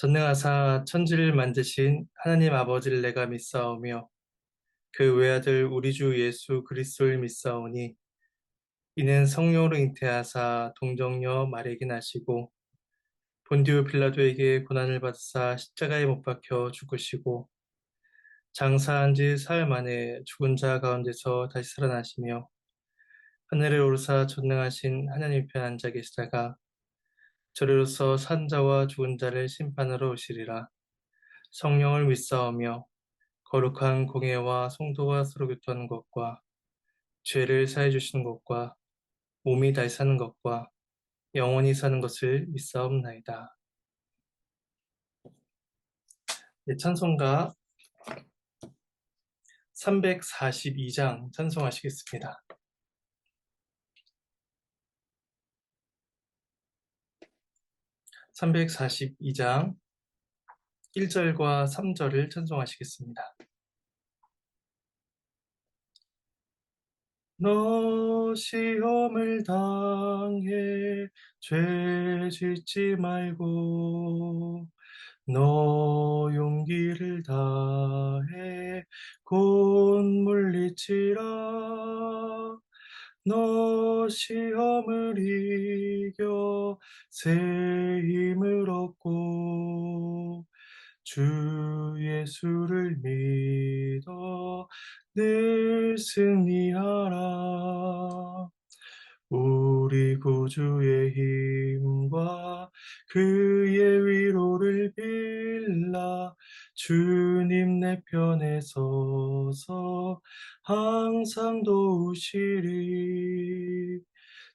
전능하사 천지를 만드신 하나님 아버지를 내가 믿사오며 그 외아들 우리 주 예수 그리스도를 믿사오니 이는 성령으로 잉태하사 동정녀 마리아에게 나시고 본디오 빌라도에게 고난을 받으사 십자가에 못 박혀 죽으시고 장사한 지 사흘 만에 죽은 자 가운데서 다시 살아나시며 하늘에 오르사 전능하신 하나님 편 앉아 계시다가 저리로서 산 자와 죽은 자를 심판하러 오시리라. 성령을 믿사오며 거룩한 공예와 성도가 서로 교통하는 것과 죄를 사해 주시는 것과 몸이 다시 사는 것과 영원히 사는 것을 믿사옵나이다. 네, 찬송가 342장 찬송하시겠습니다. 342장 1절과 3절을 찬송하시겠습니다. 너 시험을 당해 죄 짓지 말고 너 용기를 다해 곧 물리치라. 너 시험을 이겨 새 힘을 얻고 주 예수를 믿어 늘 승리하라. 우리 구주의 힘과 그의 위로를 빌라 주님 내 편에 서서 항상 도우시리.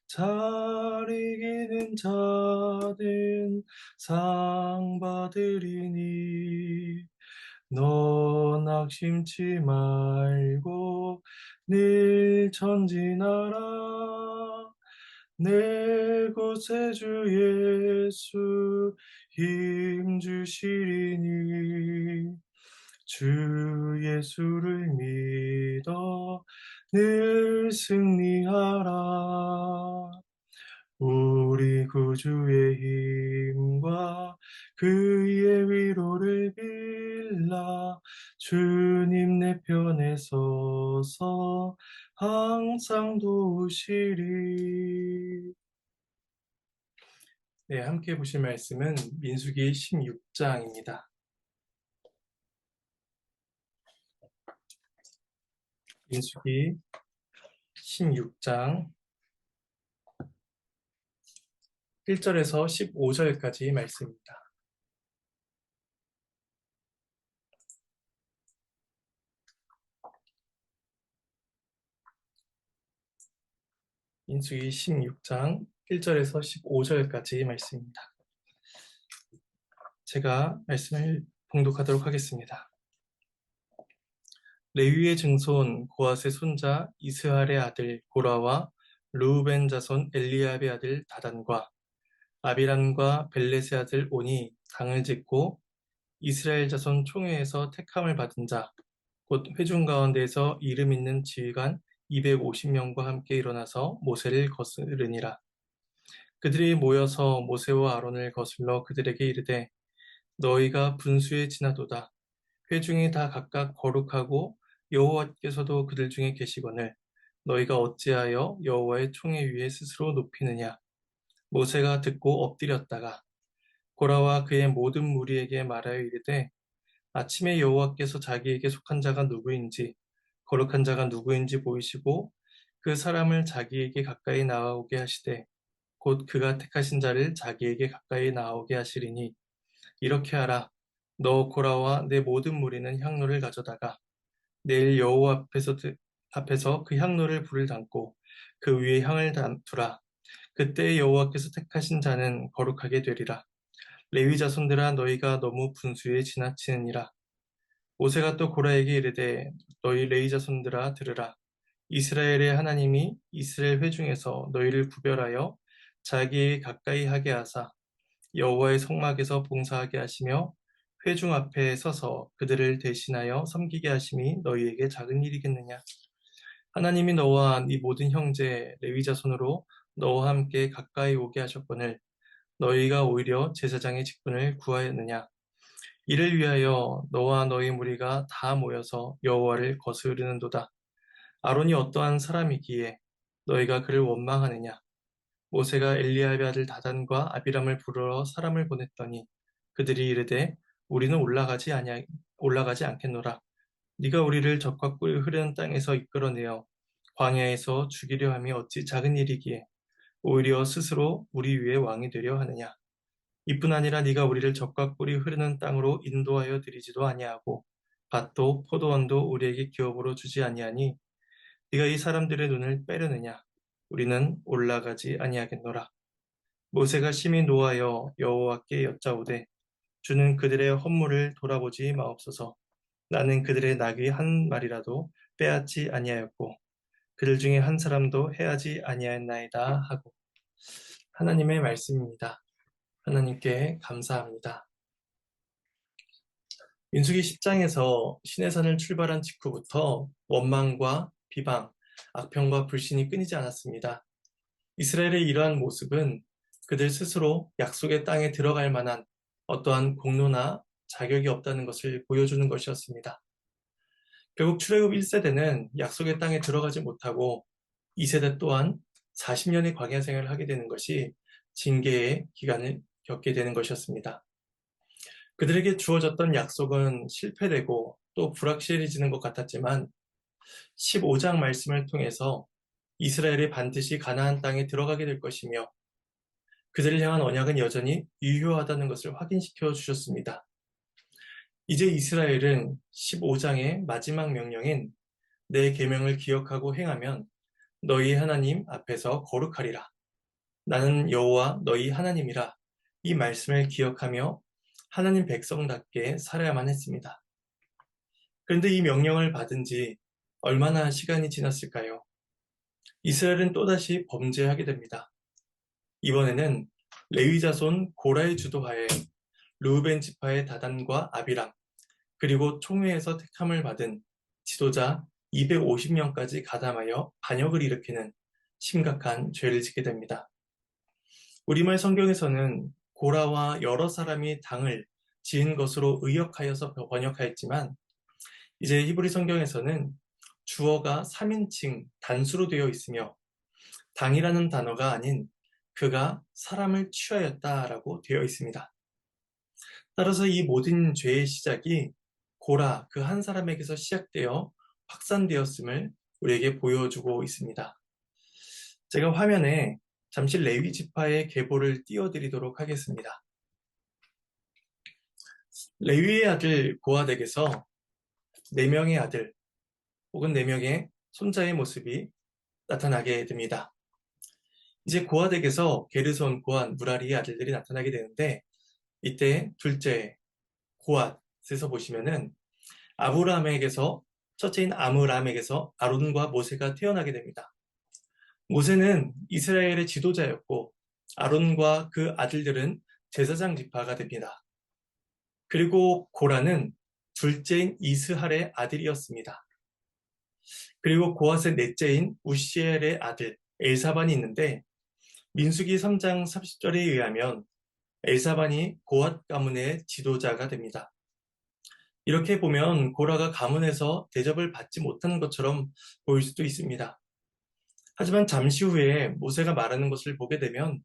잘 이기는 자는 상 받으리니 너 낙심치 말고 늘 전진하라. 내 구세주 예수 힘 주시리니 주 예수를 믿어 늘 승리하라. 우리 구주의 힘과 그의 위로를 빌라 주님 내 편에 서서 항상 도우시리. 네, 함께 보실 말씀은 민수기 16장입니다. 민수기 16장 1절에서 15절까지 말씀입니다. 민수기 16장 1절에서 15절까지 말씀입니다. 제가 말씀을 봉독하도록 하겠습니다. 레위의 증손 고핫의 손자 이스할의 아들 고라와 르우벤 자손 엘리압의 아들 다단과 아비람과 벨렛의 아들 온이 당을 짓고 이스라엘 자손 총회에서 택함을 받은 자, 곧 회중 가운데에서 이름 있는 지휘관 250명과 함께 일어나서 모세를 거스르니라. 그들이 모여서 모세와 아론을 거슬러 그들에게 이르되 너희가 분수에 지나도다. 회중이 다 각각 거룩하고 여호와께서도 그들 중에 계시거늘 너희가 어찌하여 여호와의 총회 위에 스스로 높이느냐. 모세가 듣고 엎드렸다가 고라와 그의 모든 무리에게 말하여 이르되 아침에 여호와께서 자기에게 속한 자가 누구인지 거룩한 자가 누구인지 보이시고 그 사람을 자기에게 가까이 나아오게 하시되 곧 그가 택하신 자를 자기에게 가까이 나아오게 하시리니 이렇게 하라. 너 고라와 내 모든 무리는 향로를 가져다가 내일 여호와 앞에서 그 향로를 불을 담고 그 위에 향을 두라. 그때 여호와께서 택하신 자는 거룩하게 되리라. 레위 자손들아 너희가 너무 분수에 지나치느니라. 모세가 또 고라에게 이르되 너희 레위 자손들아 들으라. 이스라엘의 하나님이 이스라엘 회중에서 너희를 구별하여 자기에게 가까이 하게 하사 여호와의 성막에서 봉사하게 하시며 회중 앞에 서서 그들을 대신하여 섬기게 하심이 너희에게 작은 일이겠느냐. 하나님이 너와 네 모든 형제 레위 자손으로 너와 함께 가까이 오게 하셨거늘 너희가 오히려 제사장의 직분을 구하였느냐. 이를 위하여 너와 너희 무리가 다 모여서 여호와를 거스르는도다. 아론이 어떠한 사람이기에 너희가 그를 원망하느냐? 모세가 엘리야의 아들 다단과 아비람을 부르러 사람을 보냈더니 그들이 이르되 우리는 올라가지 않겠노라. 네가 우리를 적과 꿀이 흐르는 땅에서 이끌어내어 광야에서 죽이려 함이 어찌 작은 일이기에 오히려 스스로 우리 위에 왕이 되려 하느냐. 이뿐 아니라 네가 우리를 적과 꿀이 흐르는 땅으로 인도하여 드리지도 아니하고 밭도 포도원도 우리에게 기업으로 주지 아니하니 네가 이 사람들의 눈을 빼려느냐. 우리는 올라가지 아니하겠노라. 모세가 심히 노하여 여호와께 여짜오되 주는 그들의 헌물을 돌아보지 마옵소서. 나는 그들의 나귀 한 마리라도 빼앗지 아니하였고 그들 중에 한 사람도 해하지 아니하였나이다 하고. 하나님의 말씀입니다. 하나님께 감사합니다. 민수기 10장에서 시내산을 출발한 직후부터 원망과 비방, 악평과 불신이 끊이지 않았습니다. 이스라엘의 이러한 모습은 그들 스스로 약속의 땅에 들어갈 만한 어떠한 공로나 자격이 없다는 것을 보여주는 것이었습니다. 결국 출애굽 1세대는 약속의 땅에 들어가지 못하고 2세대 또한 40년의 광야 생활을 하게 되는 것이 징계의 기간을 겪게 되는 것이었습니다. 그들에게 주어졌던 약속은 실패되고 또 불확실해지는 것 같았지만 15장 말씀을 통해서 이스라엘이 반드시 가나안 땅에 들어가게 될 것이며 그들을 향한 언약은 여전히 유효하다는 것을 확인시켜 주셨습니다. 이제 이스라엘은 15장의 마지막 명령인 내 계명을 기억하고 행하면 너희 하나님 앞에서 거룩하리라. 나는 여호와 너희 하나님이라. 이 말씀을 기억하며 하나님 백성답게 살아야만 했습니다. 그런데 이 명령을 받은 지 얼마나 시간이 지났을까요? 이스라엘은 또다시 범죄하게 됩니다. 이번에는 레위 자손 고라의 주도하에 르우벤 지파의 다단과 아비람, 그리고 총회에서 택함을 받은 지도자 250명까지 가담하여 반역을 일으키는 심각한 죄를 짓게 됩니다. 우리말 성경에서는 고라와 여러 사람이 당을 지은 것으로 의역하여서 번역하였지만 이제 히브리 성경에서는 주어가 3인칭 단수로 되어 있으며 당이라는 단어가 아닌 그가 사람을 취하였다라고 되어 있습니다. 따라서 이 모든 죄의 시작이 고라 그 한 사람에게서 시작되어 확산되었음을 우리에게 보여주고 있습니다. 제가 화면에 잠시 레위 지파의 계보를 띄워드리도록 하겠습니다. 레위의 아들 고하덱에서 4명의 아들 혹은 4명의 손자의 모습이 나타나게 됩니다. 이제 고하덱에서 게르손, 고한, 무라리의 아들들이 나타나게 되는데 이때 둘째 고핫에서 보시면은 아브람에게서 첫째인 아므람에게서 아론과 모세가 태어나게 됩니다. 모세는 이스라엘의 지도자였고 아론과 그 아들들은 제사장 지파가 됩니다. 그리고 고라는 둘째인 이스할의 아들이었습니다. 그리고 고핫의 넷째인 우시엘의 아들 엘사반이 있는데 민수기 3장 30절에 의하면 엘사반이 고핫 가문의 지도자가 됩니다. 이렇게 보면 고라가 가문에서 대접을 받지 못하는 것처럼 보일 수도 있습니다. 하지만 잠시 후에 모세가 말하는 것을 보게 되면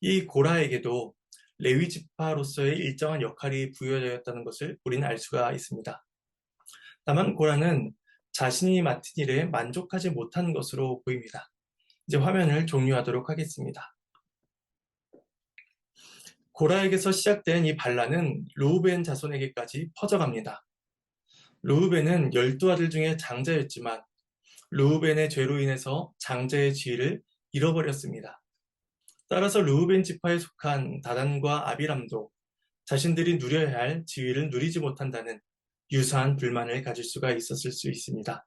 이 고라에게도 레위 지파로서의 일정한 역할이 부여되었다는 것을 우리는 알 수가 있습니다. 다만 고라는 자신이 맡은 일에 만족하지 못한 것으로 보입니다. 이제 화면을 종료하도록 하겠습니다. 고라에게서 시작된 이 반란은 르우벤 자손에게까지 퍼져갑니다. 르우벤은 12아들 중에 장자였지만 르우벤의 죄로 인해서 장자의 지위를 잃어버렸습니다. 따라서 르우벤 지파에 속한 다단과 아비람도 자신들이 누려야 할 지위를 누리지 못한다는 유사한 불만을 가질 수가 있었을 수 있습니다.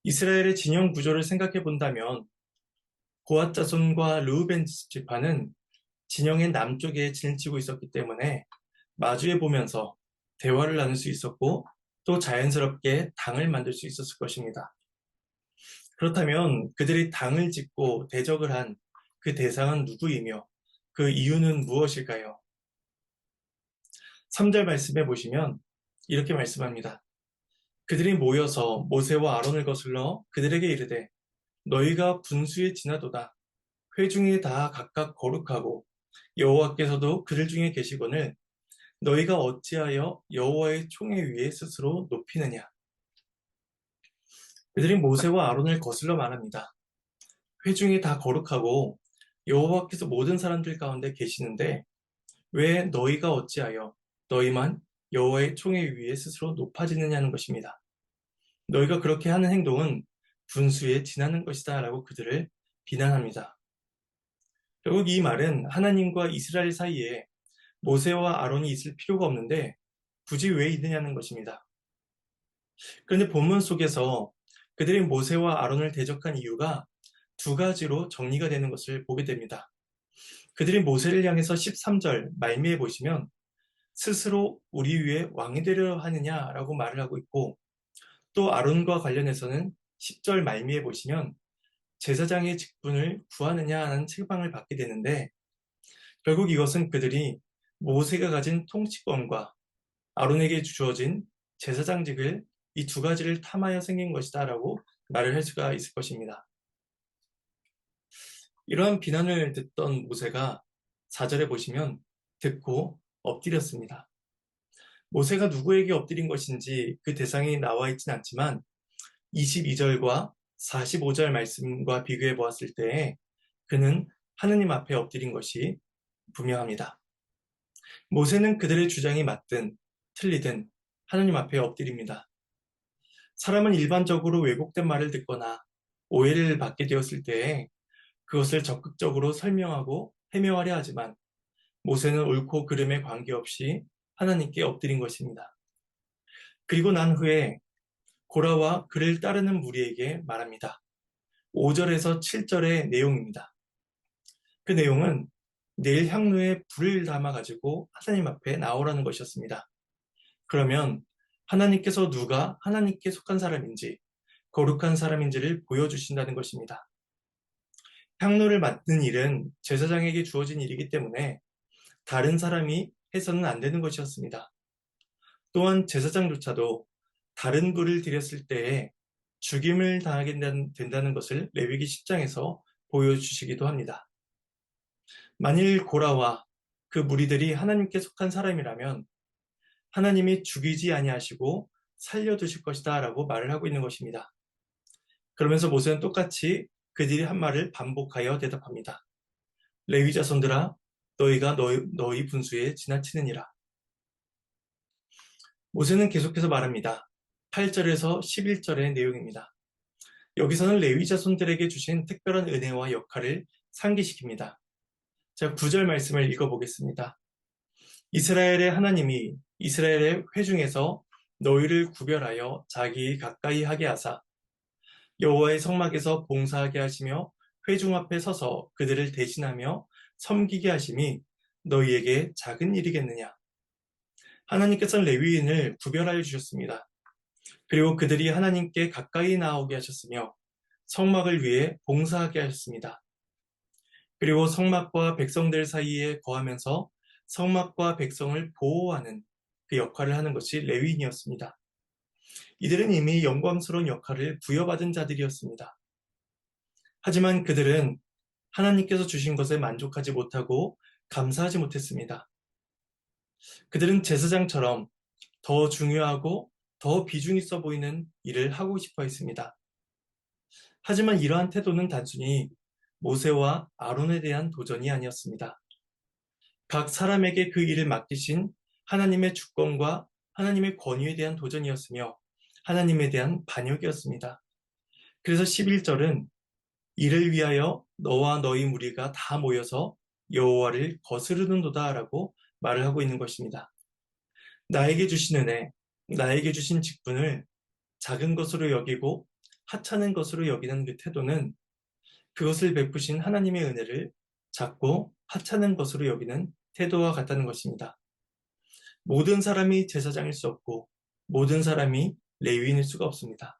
이스라엘의 진영 구조를 생각해 본다면 고핫 자손과 르우벤 지파는 진영의 남쪽에 진치고 있었기 때문에 마주해 보면서 대화를 나눌 수 있었고 또 자연스럽게 당을 만들 수 있었을 것입니다. 그렇다면 그들이 당을 짓고 대적을 한 그 대상은 누구이며 그 이유는 무엇일까요? 3절 말씀에 보시면 이렇게 말씀합니다. 그들이 모여서 모세와 아론을 거슬러 그들에게 이르되 너희가 분수에 지나도다. 회중이 다 각각 거룩하고 여호와께서도 그들 중에 계시거늘 너희가 어찌하여 여호와의 총회 위에 스스로 높이느냐. 그들이 모세와 아론을 거슬러 말합니다. 회중이 다 거룩하고 여호와께서 모든 사람들 가운데 계시는데 왜 너희가 어찌하여 너희만 여호와의 총회 위에 스스로 높아지느냐는 것입니다. 너희가 그렇게 하는 행동은 분수에 지나는 것이다 라고 그들을 비난합니다. 결국 이 말은 하나님과 이스라엘 사이에 모세와 아론이 있을 필요가 없는데 굳이 왜 있느냐는 것입니다. 그런데 본문 속에서 그들이 모세와 아론을 대적한 이유가 두 가지로 정리가 되는 것을 보게 됩니다. 그들이 모세를 향해서 13절 말미에 보시면 스스로 우리 위에 왕이 되려 하느냐라고 말을 하고 있고 또 아론과 관련해서는 10절 말미에 보시면 제사장의 직분을 구하느냐는 책망을 받게 되는데 결국 이것은 그들이 모세가 가진 통치권과 아론에게 주어진 제사장직을 이 두 가지를 탐하여 생긴 것이다 라고 말을 할 수가 있을 것입니다. 이러한 비난을 듣던 모세가 4절에 보시면 듣고 엎드렸습니다. 모세가 누구에게 엎드린 것인지 그 대상이 나와 있진 않지만 22절과 45절 말씀과 비교해 보았을 때 그는 하느님 앞에 엎드린 것이 분명합니다. 모세는 그들의 주장이 맞든 틀리든 하느님 앞에 엎드립니다. 사람은 일반적으로 왜곡된 말을 듣거나 오해를 받게 되었을 때에 그것을 적극적으로 설명하고 해명하려 하지만 모세는 옳고 그름에 관계없이 하나님께 엎드린 것입니다. 그리고 난 후에 고라와 그를 따르는 무리에게 말합니다. 5절에서 7절의 내용입니다. 그 내용은 내일 향로에 불을 담아가지고 하나님 앞에 나오라는 것이었습니다. 그러면 하나님께서 누가 하나님께 속한 사람인지 거룩한 사람인지를 보여주신다는 것입니다. 향로를 맡는 일은 제사장에게 주어진 일이기 때문에 다른 사람이 해서는 안 되는 것이었습니다. 또한 제사장조차도 다른 불을 드렸을 때에 죽임을 당하게 된다는 것을 레위기 10장에서 보여주시기도 합니다. 만일 고라와 그 무리들이 하나님께 속한 사람이라면 하나님이 죽이지 아니하시고 살려두실 것이다 라고 말을 하고 있는 것입니다. 그러면서 모세는 똑같이 그들이 한 말을 반복하여 대답합니다. 레위 자손들아 너희가 너희 분수에 지나치느니라. 모세는 계속해서 말합니다. 8절에서 11절의 내용입니다. 여기서는 레위 자손들에게 주신 특별한 은혜와 역할을 상기시킵니다. 자, 9절 말씀을 읽어보겠습니다. 이스라엘의 하나님이 이스라엘의 회중에서 너희를 구별하여 자기 가까이 하게 하사 여호와의 성막에서 봉사하게 하시며 회중 앞에 서서 그들을 대신하며 섬기게 하심이 너희에게 작은 일이겠느냐. 하나님께서는 레위인을 구별하여 주셨습니다. 그리고 그들이 하나님께 가까이 나오게 하셨으며 성막을 위해 봉사하게 하셨습니다. 그리고 성막과 백성들 사이에 거하면서 성막과 백성을 보호하는 그 역할을 하는 것이 레위인이었습니다. 이들은 이미 영광스러운 역할을 부여받은 자들이었습니다. 하지만 그들은 하나님께서 주신 것에 만족하지 못하고 감사하지 못했습니다. 그들은 제사장처럼 더 중요하고 더 비중 있어 보이는 일을 하고 싶어 했습니다. 하지만 이러한 태도는 단순히 모세와 아론에 대한 도전이 아니었습니다. 각 사람에게 그 일을 맡기신 하나님의 주권과 하나님의 권위에 대한 도전이었으며 하나님에 대한 반역이었습니다. 그래서 11절은 이를 위하여 너와 너희 무리가 다 모여서 여호와를 거스르는도다 라고 말을 하고 있는 것입니다. 나에게 주신 은혜, 나에게 주신 직분을 작은 것으로 여기고 하찮은 것으로 여기는 그 태도는 그것을 베푸신 하나님의 은혜를 작고 하찮은 것으로 여기는 태도와 같다는 것입니다. 모든 사람이 제사장일 수 없고 모든 사람이 레위인일 수가 없습니다.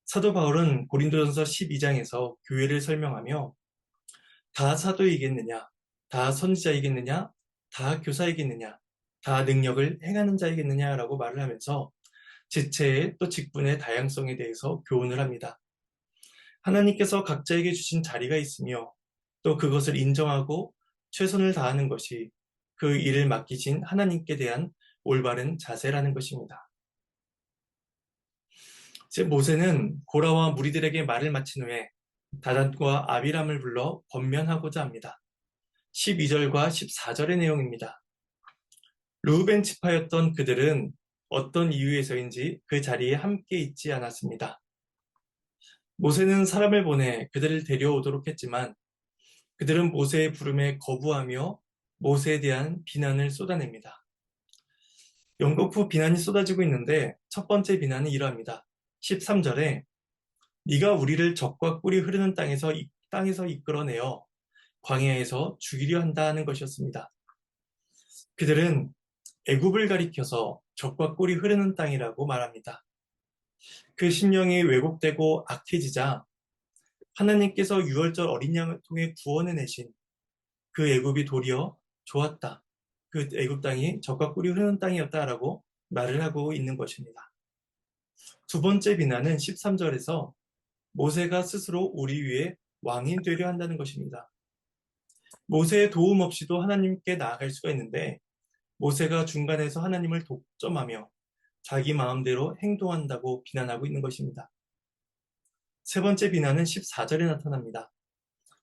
사도 바울은 고린도전서 12장에서 교회를 설명하며 다 사도이겠느냐, 다 선지자이겠느냐, 다 교사이겠느냐, 다 능력을 행하는 자이겠느냐라고 말을 하면서 지체의 또 직분의 다양성에 대해서 교훈을 합니다. 하나님께서 각자에게 주신 자리가 있으며 또 그것을 인정하고 최선을 다하는 것이 그 일을 맡기신 하나님께 대한 올바른 자세라는 것입니다. 제 모세는 고라와 무리들에게 말을 마친 후에 다단과 아비람을 불러 권면하고자 합니다. 12절과 14절의 내용입니다. 르우벤 지파였던 그들은 어떤 이유에서인지 그 자리에 함께 있지 않았습니다. 모세는 사람을 보내 그들을 데려오도록 했지만 그들은 모세의 부름에 거부하며 모세에 대한 비난을 쏟아냅니다. 영국 후 비난이 쏟아지고 있는데 첫 번째 비난은 이러합니다. 13절에 네가 우리를 적과 꿀이 흐르는 땅에서 이끌어내어 광야에서 죽이려 한다는 것이었습니다. 그들은 애굽을 가리켜서 적과 꿀이 흐르는 땅이라고 말합니다. 그 심령이 왜곡되고 악해지자 하나님께서 유월절 어린 양을 통해 구원해 내신 그 애굽이 도리어 좋았다. 그 애굽 땅이 적과 꿀이 흐르는 땅이었다라고 말을 하고 있는 것입니다. 두 번째 비난은 13절에서 모세가 스스로 우리 위에 왕이 되려 한다는 것입니다. 모세의 도움 없이도 하나님께 나아갈 수가 있는데 모세가 중간에서 하나님을 독점하며 자기 마음대로 행동한다고 비난하고 있는 것입니다. 세 번째 비난은 14절에 나타납니다.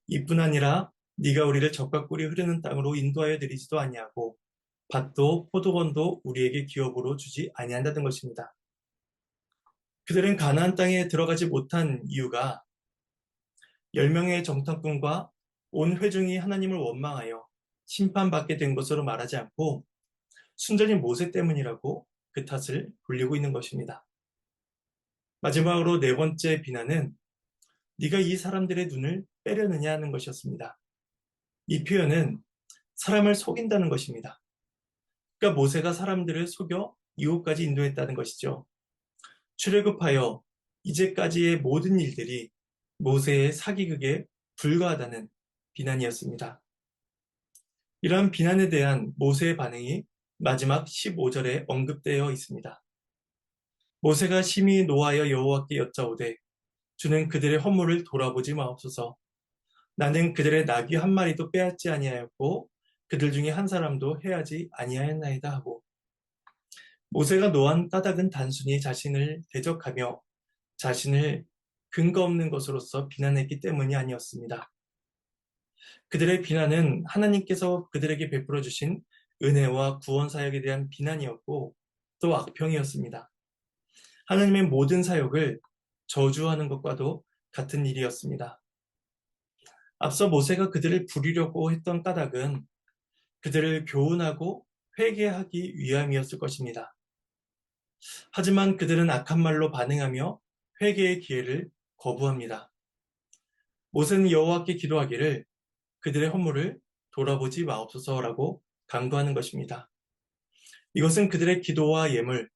이뿐 아니라 네가 우리를 적과 꿀이 흐르는 땅으로 인도하여 드리지도 아니하고 밭도 포도원도 우리에게 기업으로 주지 아니한다는 것입니다. 그들은 가나안 땅에 들어가지 못한 이유가 10명의 정탐꾼과 온 회중이 하나님을 원망하여 심판받게 된 것으로 말하지 않고 순전히 모세 때문이라고 그 탓을 돌리고 있는 것입니다. 마지막으로 네 번째 비난은 네가 이 사람들의 눈을 빼려느냐 하는 것이었습니다. 이 표현은 사람을 속인다는 것입니다. 그러니까 모세가 사람들을 속여 이곳까지 인도했다는 것이죠. 출애굽하여 이제까지의 모든 일들이 모세의 사기극에 불과하다는 비난이었습니다. 이러한 비난에 대한 모세의 반응이 마지막 15절에 언급되어 있습니다. 모세가 심히 노하여 여호와께 여짜오되 주는 그들의 허물을 돌아보지 마옵소서. 나는 그들의 나귀 한 마리도 빼앗지 아니하였고 그들 중에 한 사람도 해하지 아니하였나이다 하고 모세가 노한 까닭은 단순히 자신을 대적하며 자신을 근거 없는 것으로서 비난했기 때문이 아니었습니다. 그들의 비난은 하나님께서 그들에게 베풀어 주신 은혜와 구원 사역에 대한 비난이었고 또 악평이었습니다. 하나님의 모든 사역을 저주하는 것과도 같은 일이었습니다. 앞서 모세가 그들을 부리려고 했던 까닭은 그들을 교훈하고 회개하기 위함이었을 것입니다. 하지만 그들은 악한 말로 반응하며 회개의 기회를 거부합니다. 모세는 여호와께 기도하기를 그들의 허물을 돌아보지 마옵소서라고 간구하는 것입니다. 이것은 그들의 기도와 예물,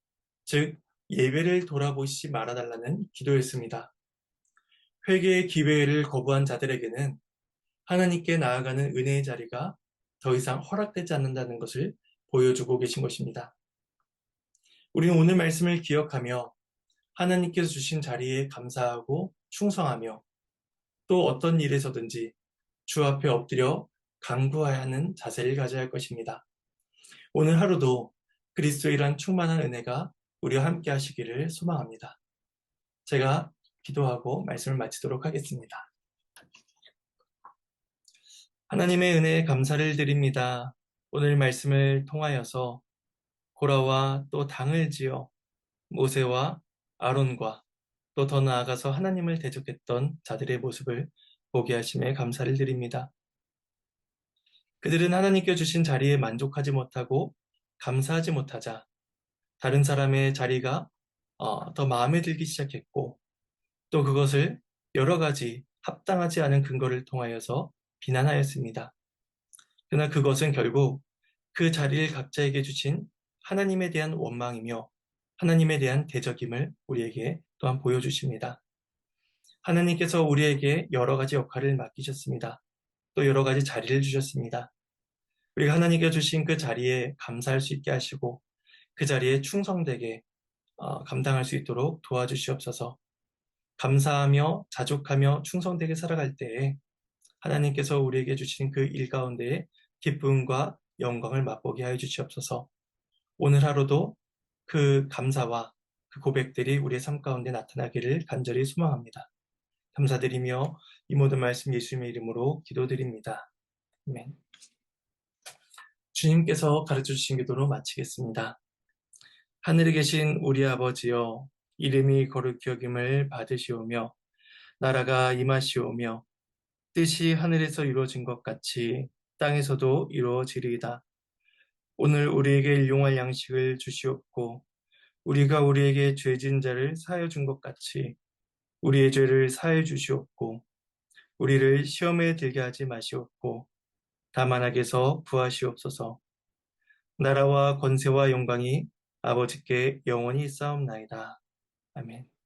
즉 예배를 돌아보시지 말아달라는 기도였습니다. 회개의 기회를 거부한 자들에게는 하나님께 나아가는 은혜의 자리가 더 이상 허락되지 않는다는 것을 보여주고 계신 것입니다. 우리는 오늘 말씀을 기억하며 하나님께서 주신 자리에 감사하고 충성하며 또 어떤 일에서든지 주 앞에 엎드려 간구해야 하는 자세를 가져야 할 것입니다. 오늘 하루도 그리스도이란 충만한 은혜가 우리와 함께 하시기를 소망합니다. 제가 기도하고 말씀을 마치도록 하겠습니다. 하나님의 은혜에 감사를 드립니다. 오늘 말씀을 통하여서 고라와 또 당을 지어 모세와 아론과 또 더 나아가서 하나님을 대적했던 자들의 모습을 보게 하심에 감사를 드립니다. 그들은 하나님께 주신 자리에 만족하지 못하고 감사하지 못하자 다른 사람의 자리가 더 마음에 들기 시작했고 또 그것을 여러 가지 합당하지 않은 근거를 통하여서 비난하였습니다. 그러나 그것은 결국 그 자리를 각자에게 주신 하나님에 대한 원망이며 하나님에 대한 대적임을 우리에게 또한 보여주십니다. 하나님께서 우리에게 여러 가지 역할을 맡기셨습니다. 또 여러 가지 자리를 주셨습니다. 우리가 하나님께 주신 그 자리에 감사할 수 있게 하시고 그 자리에 충성되게 감당할 수 있도록 도와주시옵소서. 감사하며 자족하며 충성되게 살아갈 때에 하나님께서 우리에게 주신 그 일 가운데에 기쁨과 영광을 맛보게 하여 주시옵소서. 오늘 하루도 그 감사와 그 고백들이 우리의 삶 가운데 나타나기를 간절히 소망합니다. 감사드리며 이 모든 말씀 예수님의 이름으로 기도드립니다. 아멘. 주님께서 가르쳐 주신 기도로 마치겠습니다. 하늘에 계신 우리 아버지여, 이름이 거룩히 여김을 받으시오며 나라가 임하시오며 뜻이 하늘에서 이루어진 것 같이 땅에서도 이루어지리이다. 오늘 우리에게 일용할 양식을 주시옵고 우리가 우리에게 죄진 자를 사하여 준 것 같이 우리의 죄를 사하여 주시옵고 우리를 시험에 들게 하지 마시옵고 다만 악에서 구하시옵소서. 나라와 권세와 영광이 아버지께 영원히 있사옵나이다. 아멘.